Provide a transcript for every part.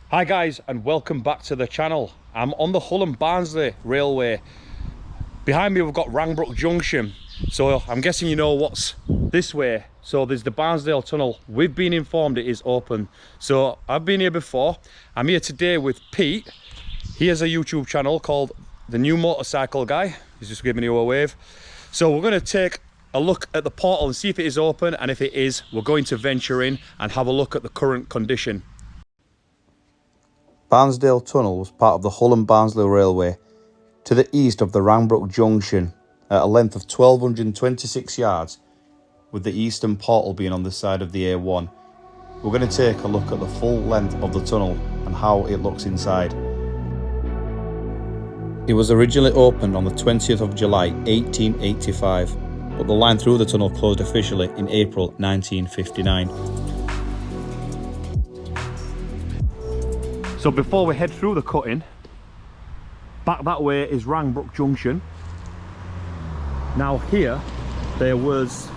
Hi guys, and welcome back to the channel. I'm on the Hull and Barnsley Railway. Behind me we've got Rangbrook Junction, so I'm guessing you know what's this way. So there's the Barnsdale tunnel. We've been informed it is open, so I've been here before. I'm here today with Pete. He has a YouTube channel called The New Motorcycle Guy. He's just giving you a wave. So we're going to take a look at the portal and see if it is open, and if it is, we're going to venture in and have a look at the current condition. Barnsdale Tunnel was part of the Hull and Barnsley Railway to the east of the Rangbrook Junction at a length of 1,226 yards, with the eastern portal being on the side of the A1. We're going to take a look at the full length of the tunnel and how it looks inside. It was originally opened on the 20th of July 1885, but the line through the tunnel closed officially in April 1959. So before we head through the cutting, back that way is Rangbrook Junction. Now here, there was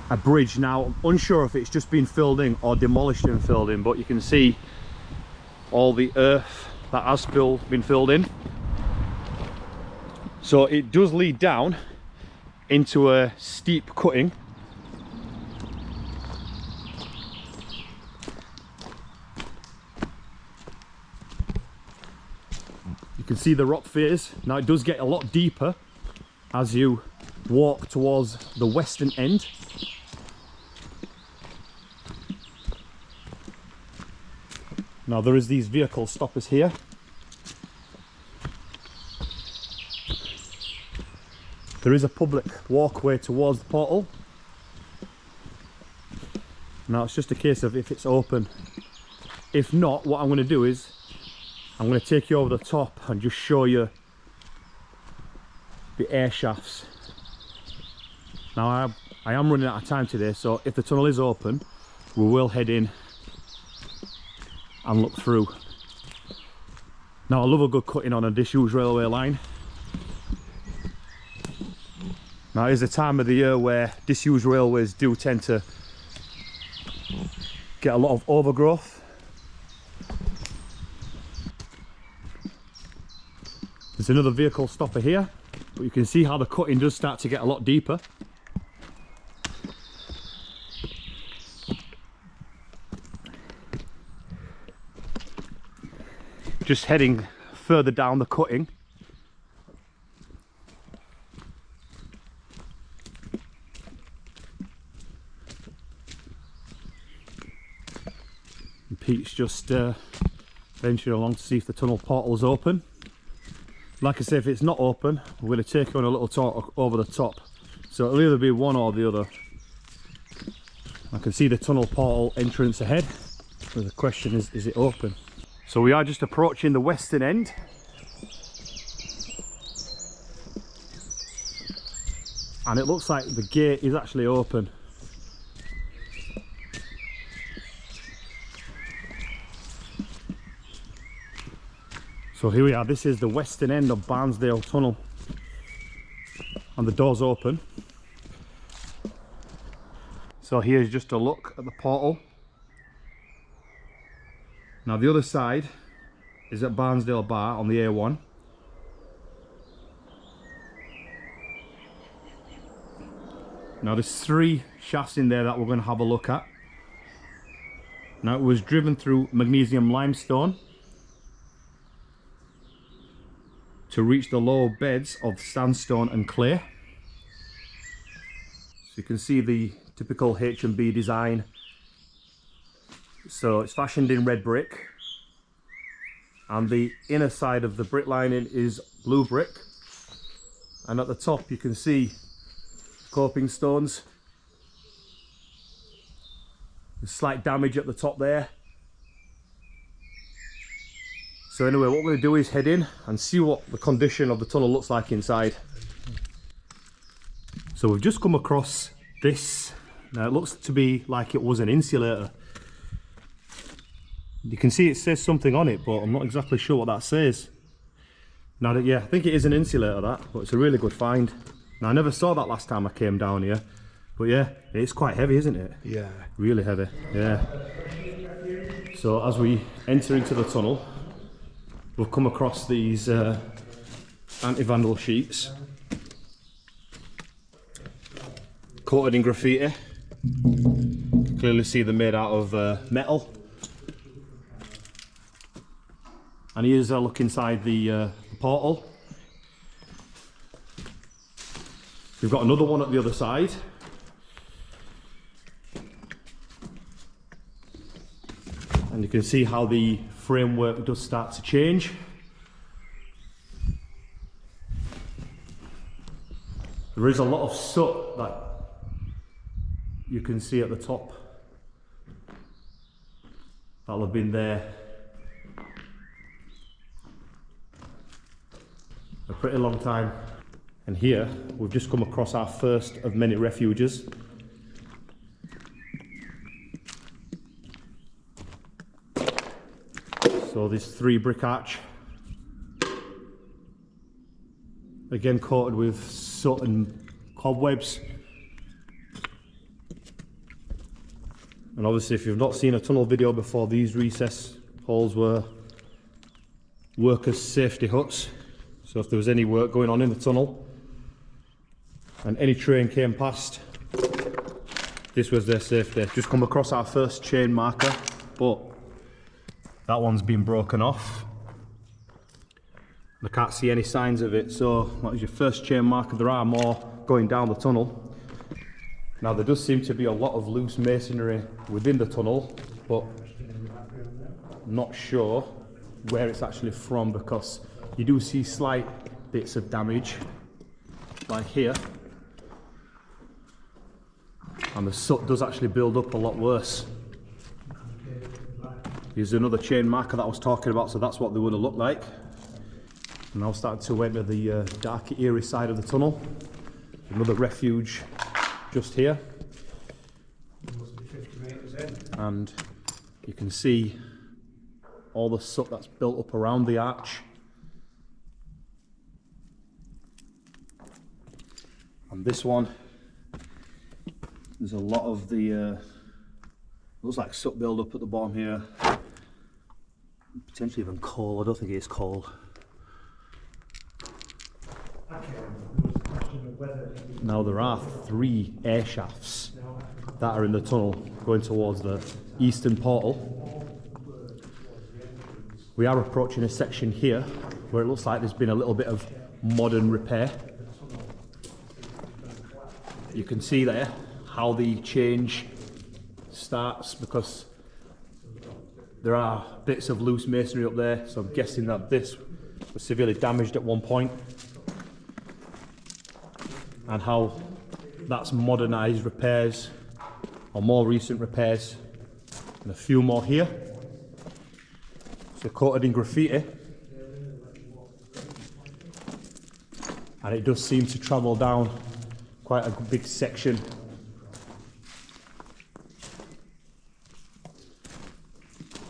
a bridge. Now, I'm unsure if it's just been filled in or demolished and filled in, but you can see all the earth that has been filled in. So it does lead down into a steep cutting. You can see the rock face. Now it does get a lot deeper as you walk towards the western end. Now there is these vehicle stoppers here. There is a public walkway towards the portal. Now it's just a case of if it's open. If not, what I'm going to do is I'm going to take you over the top and just show you the air shafts. Now I am running out of time today, so if the tunnel is open, we will head in and look through. Now I love a good cutting on a disused railway line. Now it is a time of the year where disused railways do tend to get a lot of overgrowth. There's another vehicle stopper here, but you can see how the cutting does start to get a lot deeper. Just heading further down the cutting. And Pete's just venturing along to see if the tunnel portal is open. Like I say, if it's not open, we're going to take you on a little tour over the top. So it'll either be one or the other. I can see the tunnel portal entrance ahead. So the question is it open? So we are just approaching the western end. And it looks like the gate is actually open. So here we are, this is the western end of Barnsdale Tunnel, and the door's open. So here's just a look at the portal. Now the other side is at Barnsdale Bar on the A1. Now there's 3 shafts in there that we're going to have a look at. Now it was driven through magnesium limestone to reach the lower beds of sandstone and clay. So you can see the typical H&B design. So it's fashioned in red brick, and the inner side of the brick lining is blue brick, and at the top you can see coping stones. There's slight damage at the top there. So anyway, what we're going to do is head in and see what the condition of the tunnel looks like inside. So we've just come across this. Now it looks to be like it was an insulator. You can see it says something on it, but I'm not exactly sure what that says. Now, yeah, I think it is an insulator, that, but it's a really good find. Now I never saw that last time I came down here, but yeah, it's quite heavy, isn't it? Yeah. Really heavy, yeah. So as we enter into the tunnel, we've come across these anti-vandal sheets coated in graffiti. You can clearly see they're made out of metal. And here's a look inside the portal. We've got another one at the other side. And you can see how the framework does start to change. There is a lot of soot that you can see at the top. That'll have been there a pretty long time. And here we've just come across our first of many refuges. So this 3 brick arch, again coated with soot and cobwebs. And obviously, if you've not seen a tunnel video before, these recess holes were workers' safety huts. So if there was any work going on in the tunnel and any train came past, this was their safety. Just come across our first chain marker, but that one's been broken off. I can't see any signs of it, so that was your first chain marker. There are more going down the tunnel. Now there does seem to be a lot of loose masonry within the tunnel, but I'm not sure where it's actually from, because you do see slight bits of damage, like here. And the soot does actually build up a lot worse. Here's another chain marker that I was talking about, so that's what they would have looked like. And now starting to enter the dark, eerie side of the tunnel. Another refuge just here. And you can see all the soot that's built up around the arch. And this one, there's a lot of the looks like soot build up at the bottom here. Potentially even coal. I don't think it's coal. Now there are 3 air shafts that are in the tunnel going towards the eastern portal. We are approaching a section here where it looks like there's been a little bit of modern repair. You can see there how the change starts, because there are bits of loose masonry up there, so I'm guessing that this was severely damaged at one point, and how that's modernised repairs, or more recent repairs, and a few more here. So coated in graffiti, and it does seem to travel down quite a big section.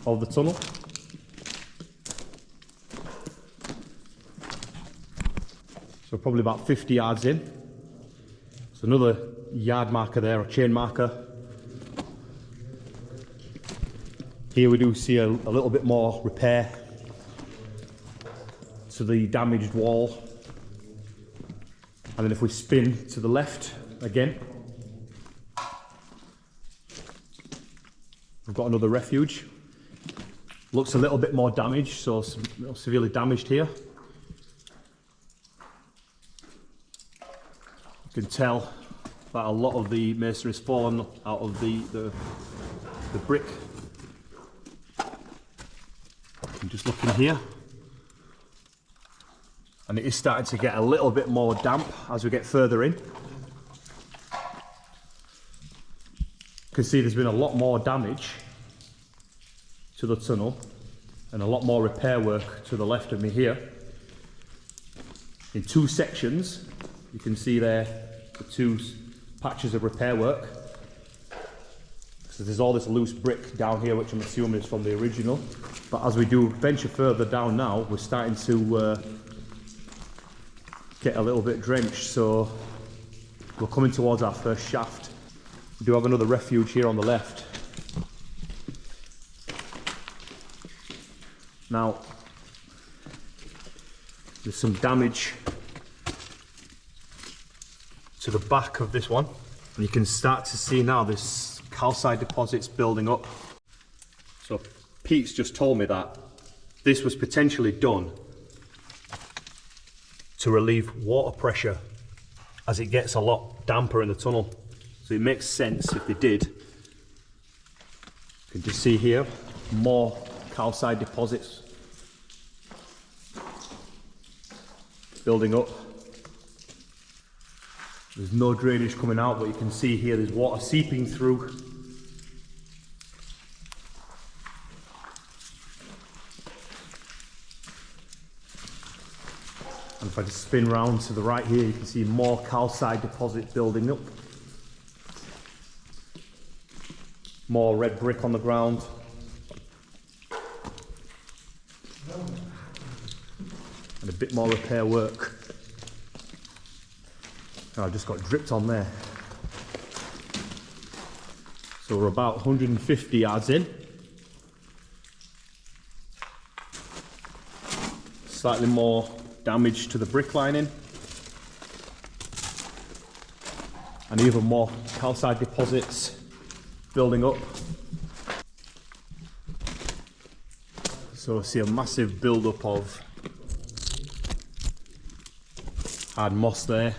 Of the tunnel. So probably about 50 yards in. So another yard marker there, or chain marker. Here we do see a little bit more repair to the damaged wall. And then if we spin to the left again, we've got another refuge. Looks a little bit more damaged, so severely damaged here. You can tell that a lot of the masonry has fallen out of the brick. I'm just looking here, and it is starting to get a little bit more damp as we get further in. You can see there's been a lot more damage to the tunnel and a lot more repair work to the left of me here. In 2 sections, you can see there the 2 patches of repair work. So there's all this loose brick down here, which I'm assuming is from the original. But as we do venture further down now, we're starting to get a little bit drenched. So we're coming towards our first shaft. We do have another refuge here on the left. Now, there's some damage to the back of this one, and you can start to see now this calcite deposits building up. So Pete's just told me that this was potentially done to relieve water pressure as it gets a lot damper in the tunnel. So it makes sense if they did. You can just see here more calcite deposits building up. There's no drainage coming out, but you can see here there's water seeping through. And if I just spin round to the right here, you can see more calcite deposit building up. More red brick on the ground. And a bit more repair work. I've just got dripped on there. So we're about 150 yards in. Slightly more damage to the brick lining. And even more calcite deposits building up. So I see a massive build-up of hard moss there.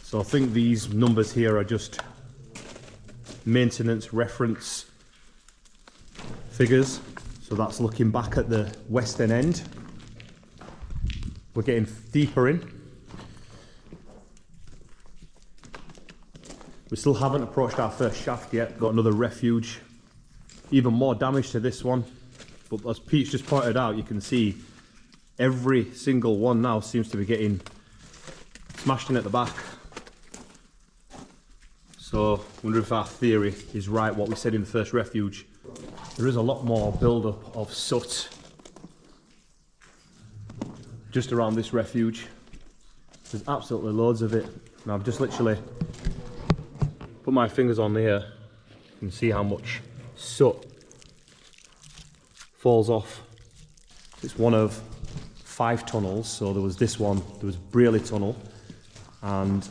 So I think these numbers here are just maintenance reference figures. So that's looking back at the western end. We're getting deeper in. We still haven't approached our first shaft yet. Got another refuge. Even more damage to this one. But as Pete's just pointed out, you can see every single one now seems to be getting smashed in at the back. So I wonder if our theory is right, what we said in the first refuge. There is a lot more build-up of soot just around this refuge. There's absolutely loads of it. And I've just literally put my fingers on here. You can see how much soot falls off. It's one of 5 tunnels. So there was this one, there was Barnsley Tunnel, and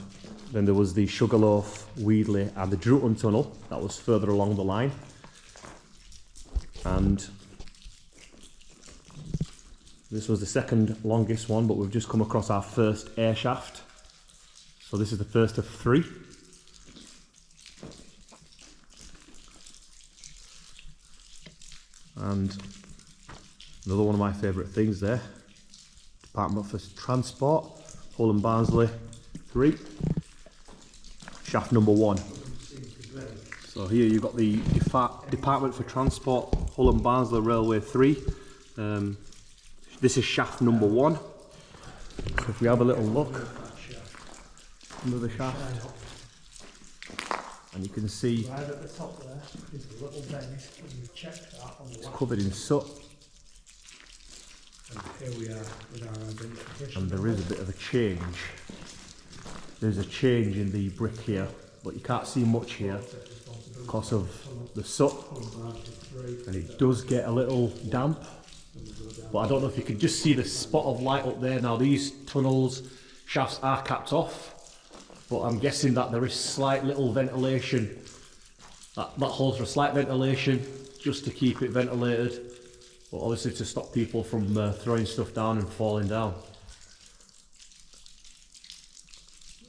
then there was the Sugarloaf, Weedley and the Druten Tunnel that was further along the line. And this was the second longest one, but we've just come across our first air shaft. So this is the first of 3. And another one of my favourite things there, Department for Transport, Hull and Barnsley 3. Shaft number 1. So here you've got the Department for Transport, Hull and Barnsley Railway 3. This is shaft number 1. So if we have a little look under the shaft, and you can see right at the top there is a little bend, and you check that on the it's left. covered in soot, And here we are with our identification. and there is a bit of a change. There's a change in the brick here, but you can't see much here because of the soot, and it does get a little damp. But I don't know if you can just see the spot of light up there. Now these tunnels, shafts are capped off, but I'm guessing that there is slight little ventilation. That holds for slight ventilation, just to keep it ventilated, but obviously to stop people from throwing stuff down and falling down.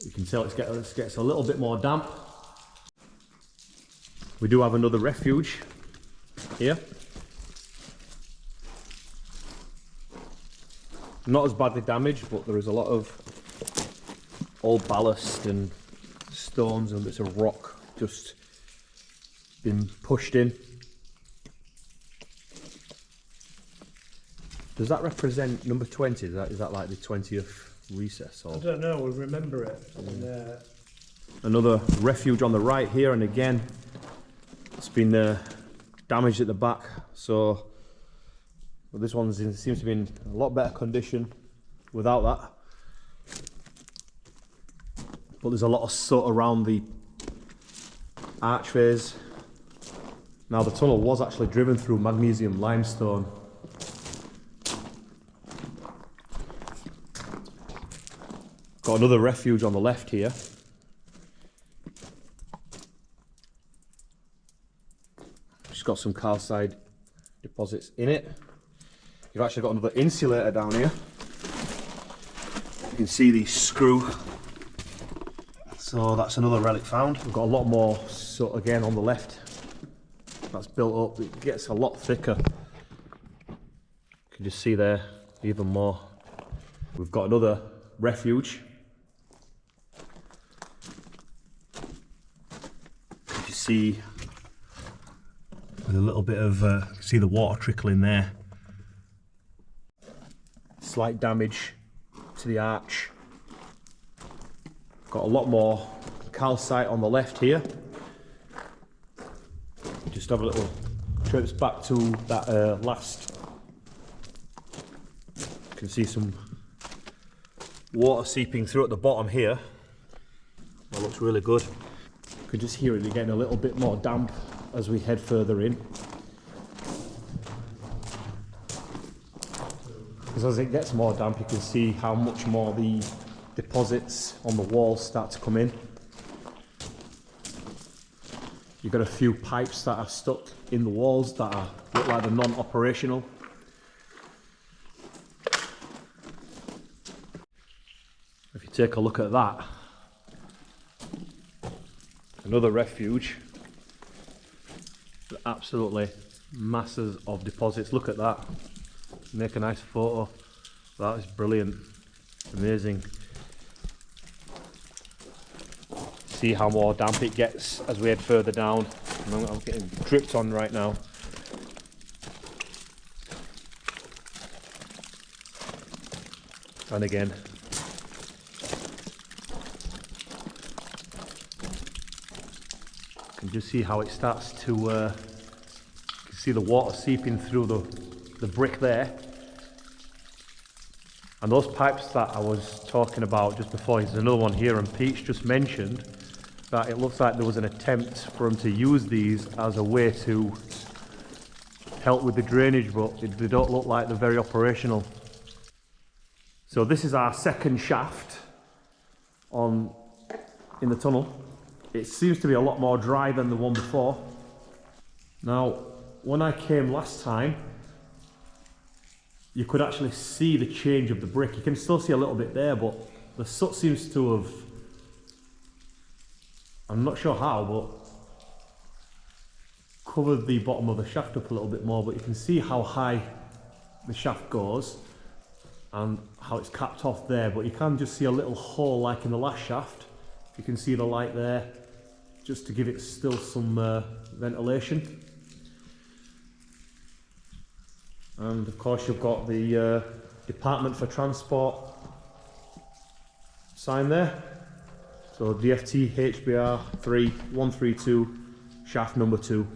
You can tell it gets a little bit more damp. We do have another refuge here. Not as badly damaged, but there is a lot of old ballast and stones and bits of rock just been pushed in. Does that represent number 20? Is that like the 20th recess? Or? I don't know, we remember it. And, Another refuge on the right here, and again it's been damaged at the back, so but this one seems to be in a lot better condition without that. But there's a lot of soot around the archways. Now the tunnel was actually driven through magnesium limestone. Got another refuge on the left here. Just got some calcite deposits in it. You've actually got another insulator down here. You can see the screw. So that's another relic found. We've got a lot more soot again on the left. That's built up. It gets a lot thicker. You can just see there even more. We've got another refuge. You can see with a little bit of see the water trickling there. Slight damage to the arch. Got a lot more calcite on the left here. Just have a little trips back to that last. You can see some water seeping through at the bottom here. That looks really good. You can just hear it getting a little bit more damp as we head further in. Because as it gets more damp, you can see how much more the deposits on the walls start to come in. You've got a few pipes that are stuck in the walls that look like they're non-operational. If you take a look at that, another refuge, absolutely masses of deposits. Look at that. Make a nice photo. That is brilliant. Amazing. See how more damp it gets as we head further down. I'm getting dripped on right now. And again. You can just see how it starts to, you can see the water seeping through the brick there. And those pipes that I was talking about just before, there's another one here, and Pete's just mentioned that it looks like there was an attempt for him to use these as a way to help with the drainage, but they don't look like they're very operational. So this is our second shaft in the tunnel. It seems to be a lot more dry than the one before. Now, when I came last time, you could actually see the change of the brick. You can still see a little bit there, but the soot seems to have, I'm not sure how, but covered the bottom of the shaft up a little bit more. But you can see how high the shaft goes and how it's capped off there. But you can just see a little hole like in the last shaft. You can see the light there, just to give it still some ventilation. And of course you've got the Department for Transport sign there. So DFT HBR 3132 shaft number 2.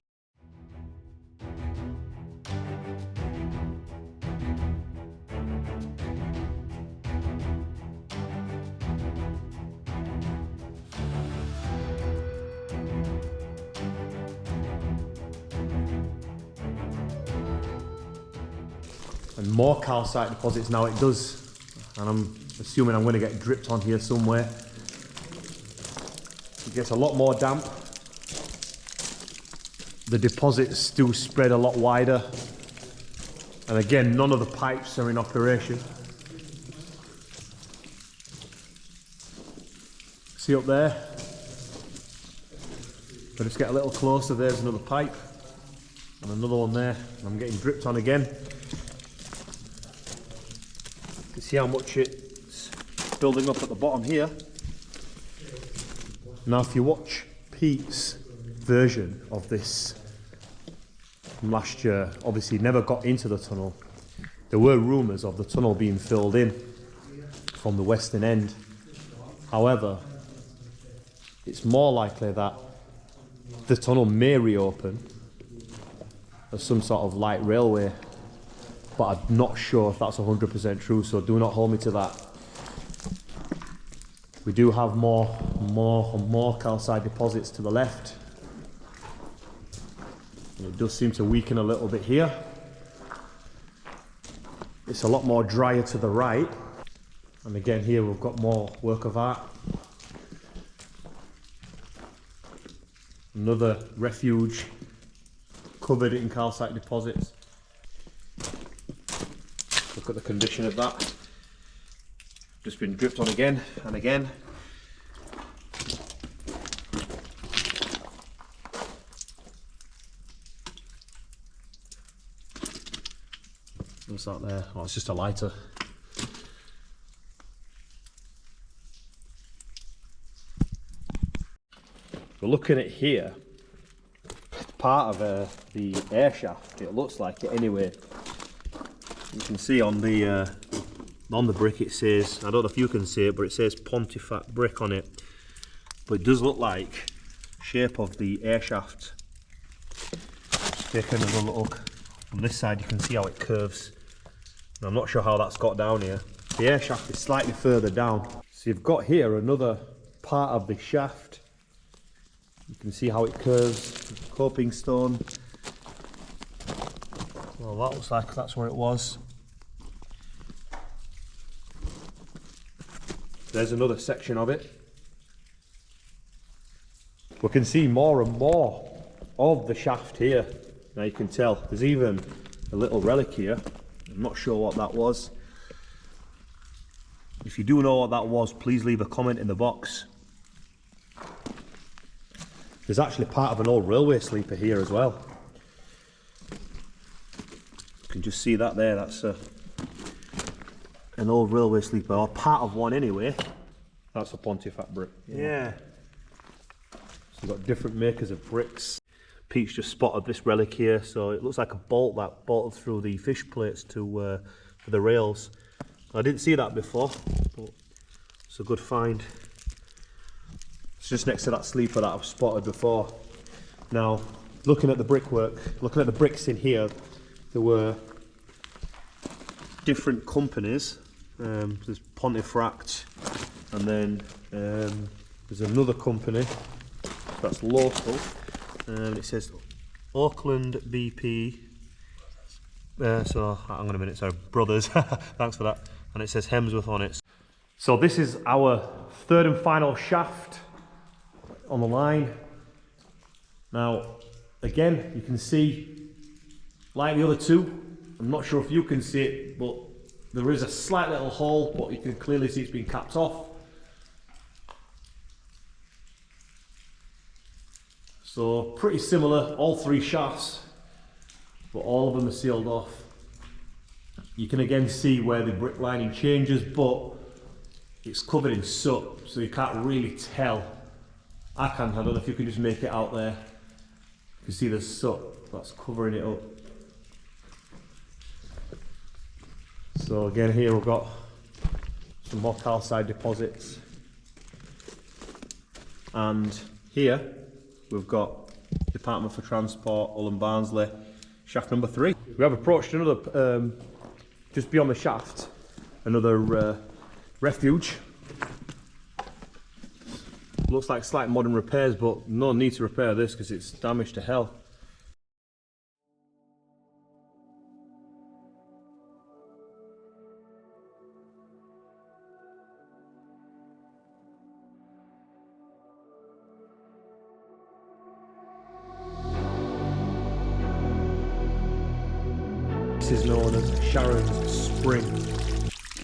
And more calcite deposits now. It does, and I'm assuming I'm going to get dripped on here somewhere. It gets a lot more damp. The deposits do spread a lot wider, and again, none of the pipes are in operation. See up there? But just get a little closer. There's another pipe and another one there, and I'm getting dripped on again. You can see how much it's building up at the bottom here. Now if you watch Pete's version of this from last year, obviously he never got into the tunnel. There were rumours of the tunnel being filled in from the western end. However, it's more likely that the tunnel may reopen as some sort of light railway, but I'm not sure if that's 100% true, so do not hold me to that. We do have more calcite deposits to the left. It It does seem to weaken a little bit here. It's a lot more drier to the right. And again here we've got more work of art. Another refuge covered in calcite deposits. Look at the condition of that. Just been dripped on again and again. What's that there? Oh, it's just a lighter. We're looking at here, part of the air shaft. It looks like it anyway. You can see on the brick it says, I don't know if you can see it, but it says Pontifac brick on it. But it does look like shape of the air shaft. Just take another look. On this side you can see how it curves. I'm not sure how that's got down here. The air shaft is slightly further down. So you've got here another part of the shaft. You can see how it curves, coping stone. Well, that looks like that's where it was. There's another section of it. We can see more and more of the shaft here. Now you can tell, there's even a little relic here. I'm not sure what that was. If you do know what that was, please leave a comment in the box. There's actually part of an old railway sleeper here as well. You can just see that there, that's an old railway sleeper, or part of one anyway. That's a Pontifac brick. Yeah. So you've got different makers of bricks. Pete's just spotted this relic here, so it looks like a bolt that bolted through the fish plates to for the rails. I didn't see that before, but it's a good find. It's just next to that sleeper that I've spotted before. Now, looking at the brickwork, looking at the bricks in here, there were different companies. There's Pontefract, and then there's another company that's local. It says Auckland BP. So hang on a minute, sorry, Brothers. Thanks for that. And it says Hemsworth on it. So this is our third and final shaft on the line. Now, again, you can see, like the other two, I'm not sure if you can see it, but there is a slight little hole, but you can clearly see it's been capped off. So pretty similar, all three shafts, but all of them are sealed off. You can again see where the brick lining changes, but it's covered in soot, so you can't really tell. I don't know if you can just make it out there. You can see the soot that's covering it up. So again here we've got some more calcite deposits. And here we've got Department for Transport, Ulm Barnsley, shaft number 3. We have approached another, just beyond the shaft, another refuge. Looks like slight modern repairs, but no need to repair this because it's damaged to hell. This is known as Sharon's Spring.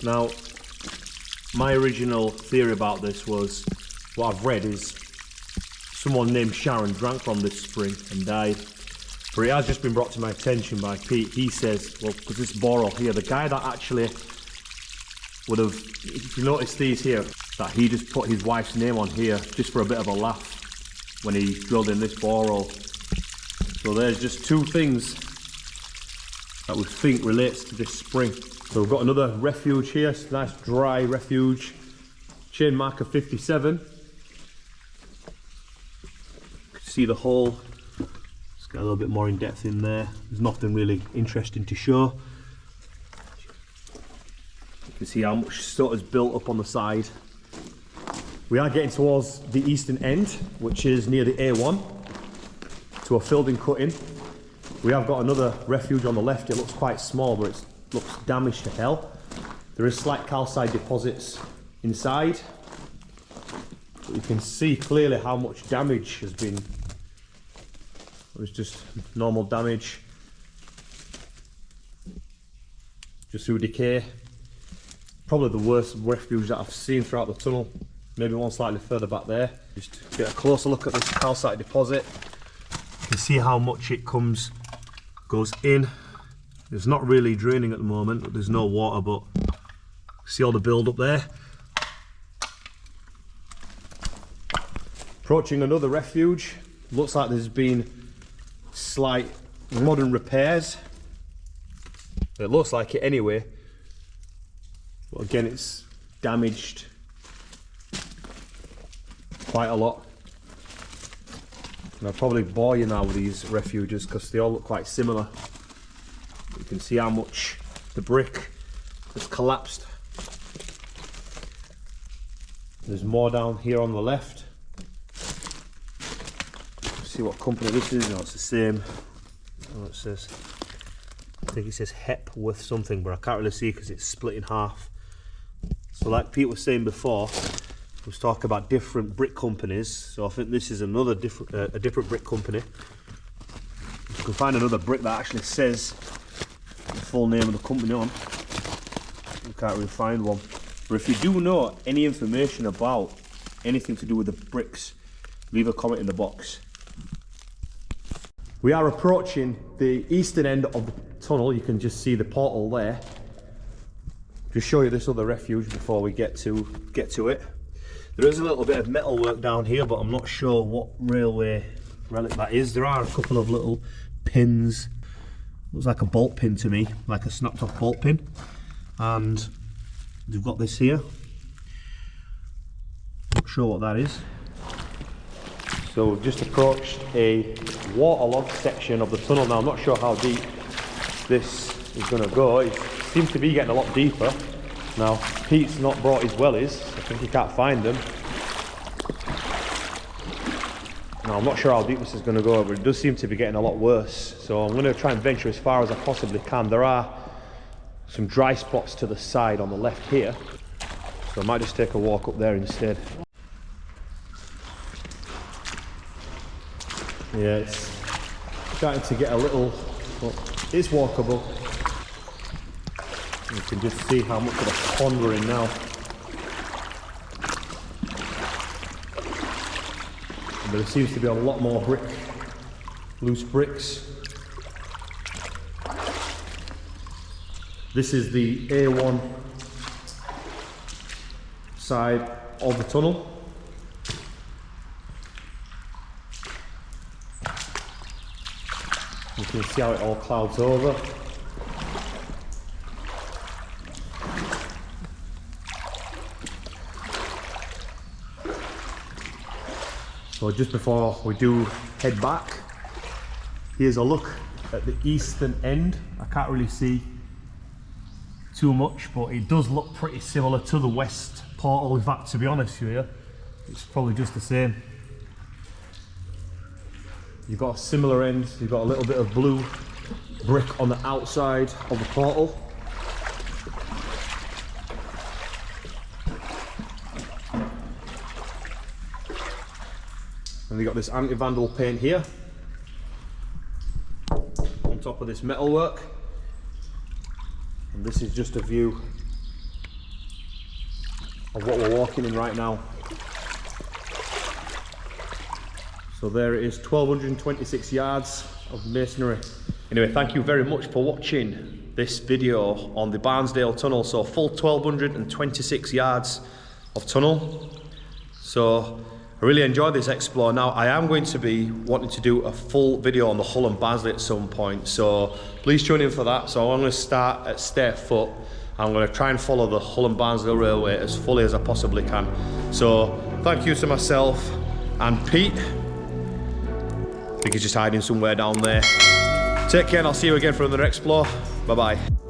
Now, my original theory about this was, what I've read is someone named Sharon drank from this spring and died. But it has just been brought to my attention by Pete. He says, well, because this borehole here, the guy that actually would have, if you notice these here, that he just put his wife's name on here just for a bit of a laugh when he drilled in this borehole. So there's just two things that we think relates to this spring. So we've got another refuge here, it's a nice dry refuge. Chain marker 57. See the hole, let's get a little bit more in depth in there. There's nothing really interesting to show. You can see how much soot is built up on the side. We are getting towards the eastern end, which is near the A1, to a filled in cutting. We have got another refuge on the left. It looks quite small, but it looks damaged to hell. There is slight calcite deposits inside, but you can see clearly how much damage has been. It was just normal damage, just through decay. Probably the worst refuge that I've seen throughout the tunnel. Maybe one slightly further back there. Just get a closer look at this calcite deposit. You can see how much it goes in. It's not really draining at the moment, there's no water, but see all the build up there. Approaching another refuge. Looks like there's been slight modern repairs. It looks like it anyway. But again, it's damaged quite a lot. And I'll probably bore you now with these refuges because they all look quite similar. You can see how much the brick has collapsed. There's more down here on the left. Let's see what company this is. No, it's the same. Oh, it says, I think it says Hepworth something, but I can't really see because it's split in half. So like Pete was saying before, we was talking about different brick companies. So I think this is another different, a different brick company. If you can find another brick that actually says the full name of the company on, we can't really find one. But if you do know any information about anything to do with the bricks, leave a comment in the box. We are approaching the eastern end of the tunnel. You can just see the portal there. Just show you this other refuge before we get to it. There is a little bit of metal work down here, but I'm not sure what railway relic that is. There are a couple of little pins. Looks like a bolt pin to me, like a snapped off bolt pin. And we've got this here. Not sure what that is. So we've just approached a waterlogged section of the tunnel. Now I'm not sure how deep this is going to go. It seems to be getting a lot deeper. Now Pete's not brought his wellies. I think he can't find them. Now I'm not sure how deep this is going to go, but it does seem to be getting a lot worse. So I'm going to try and venture as far as I possibly can. There are some dry spots to the side on the left here, so I might just take a walk up there instead. Yeah, it's starting to get a little, well, it's walkable. You can just see how much of a pond we're in now. And there seems to be a lot more loose bricks. This is the A1 side of the tunnel. You can see how it all clouds over. So just before we do head back, here's a look at the eastern end. I can't really see too much, but it does look pretty similar to the west portal. In fact, to be honest with you, it's probably just the same. You've got a similar end, you've got a little bit of blue brick on the outside of the portal. And you've got this anti-vandal paint here on top of this metalwork. And this is just a view of what we're walking in right now. So there it is, 1226 yards of masonry. Anyway, thank you very much for watching this video on the Barnsdale tunnel. So full 1226 yards of tunnel. So I really enjoyed this explore. Now I am going to be wanting to do a full video on the Hull and Barnsley at some point, so please tune in for that. So I'm going to start at Stairfoot. I'm going to try and follow the Hull and Barnsley Railway as fully as I possibly can. So thank you to myself and Pete. I think he's just hiding somewhere down there. Take care and I'll see you again for another explore. Bye bye.